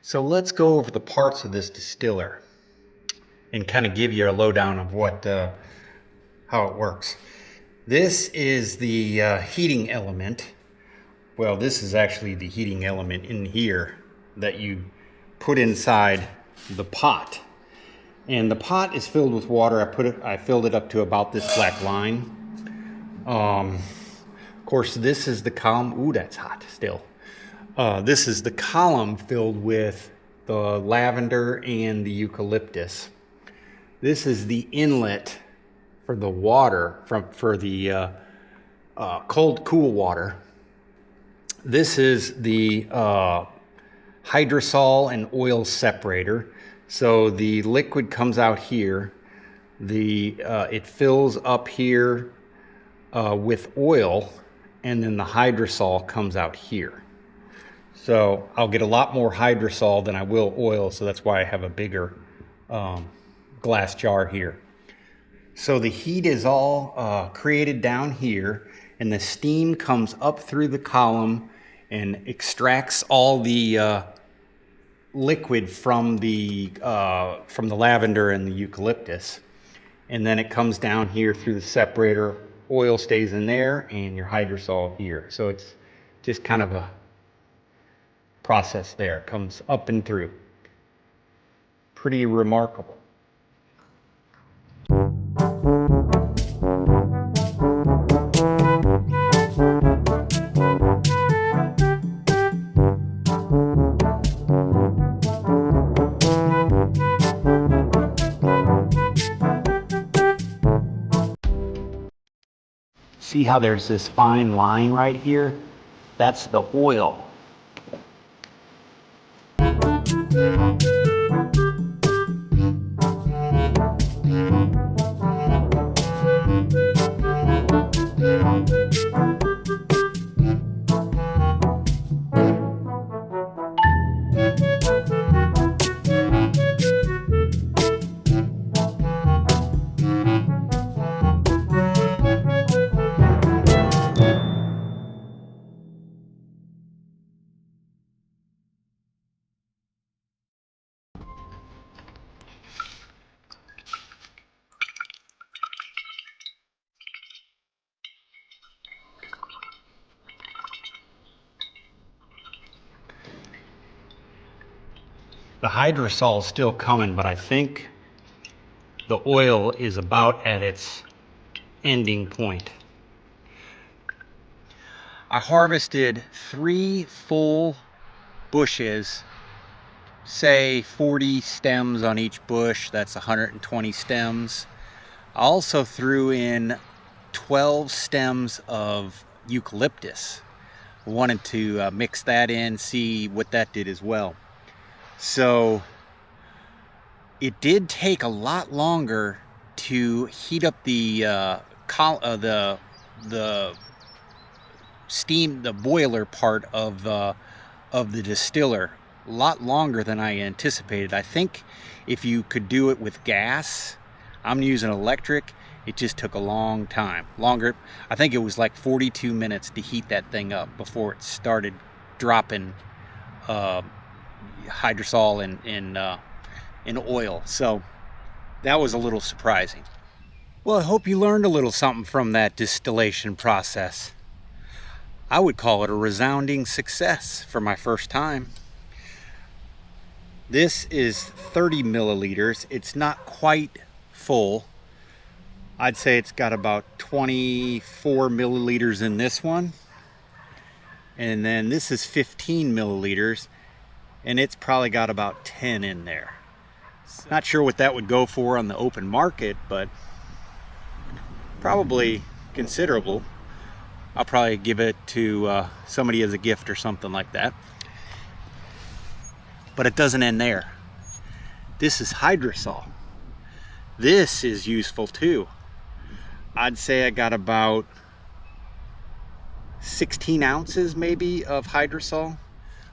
So let's go over the parts of this distiller and kind of give you a lowdown of how it works. This is the heating element. Well, this is actually the heating element in here that you put inside the pot. And the pot is filled with water. I filled it up to about this black line. Of course, this is the column. Ooh, that's hot still. This is the column filled with the lavender and the eucalyptus. This is the inlet for the water, for the cool water. This is the hydrosol and oil separator. So the liquid comes out here. It fills up here with oil, and then the hydrosol comes out here. So I'll get a lot more hydrosol than I will oil, so that's why I have a bigger glass jar here. So the heat is all created down here, and the steam comes up through the column and extracts all the liquid from the lavender and the eucalyptus. And then it comes down here through the separator. Oil stays in there, and your hydrosol here. So it's just kind of a process there. It comes up and through. Pretty remarkable. See how there's this fine line right here? That's the oil. The hydrosol is still coming, but I think the oil is about at its ending point. I harvested 3 full bushes, say 40 stems on each bush. That's 120 stems. I also threw in 12 stems of eucalyptus. I wanted to mix that in, see what that did as well. So it did take a lot longer to heat up the steam, the boiler part of the distiller. A lot longer than I anticipated. I think if you could do it with gas, I'm using electric, it just took a long time. Longer, I think it was like 42 minutes to heat that thing up before it started dropping hydrosol and oil. So that was a little surprising. Well, I hope you learned a little something from that distillation process. I would call it a resounding success for my first time. This is 30 milliliters. It's not quite full. I'd say it's got about 24 milliliters in this one. And then this is 15 milliliters. And it's probably got about 10 in there. Not sure what that would go for on the open market, but probably considerable. I'll probably give it to somebody as a gift or something like that. But it doesn't end there. This is hydrosol. This is useful too. I'd say I got about 16 ounces maybe of hydrosol.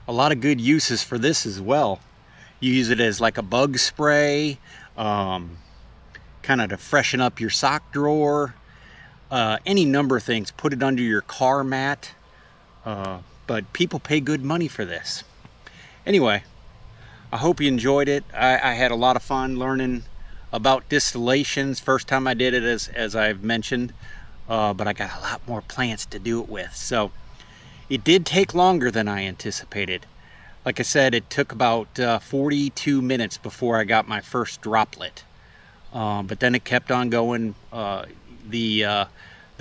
A lot of good uses for this as well. You use it as like a bug spray, kind of to freshen up your sock drawer, any number of things. Put it under your car mat, but people pay good money for this. Anyway, I hope you enjoyed it. I had a lot of fun learning about distillations. First time I did it, as I've mentioned, but I got a lot more plants to do it with. So it did take longer than I anticipated. Like I said, it took about 42 minutes before I got my first droplet. But then it kept on going. The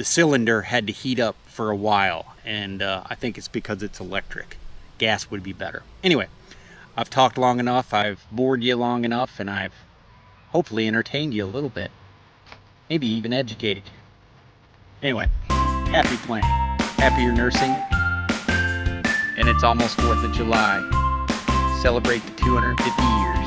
cylinder had to heat up for a while, and I think it's because it's electric. Gas would be better. Anyway, I've talked long enough, I've bored you long enough, and I've hopefully entertained you a little bit. Maybe even educated. Anyway, happy planting, happier nursing, and it's almost 4th of July. Celebrate the 250 years.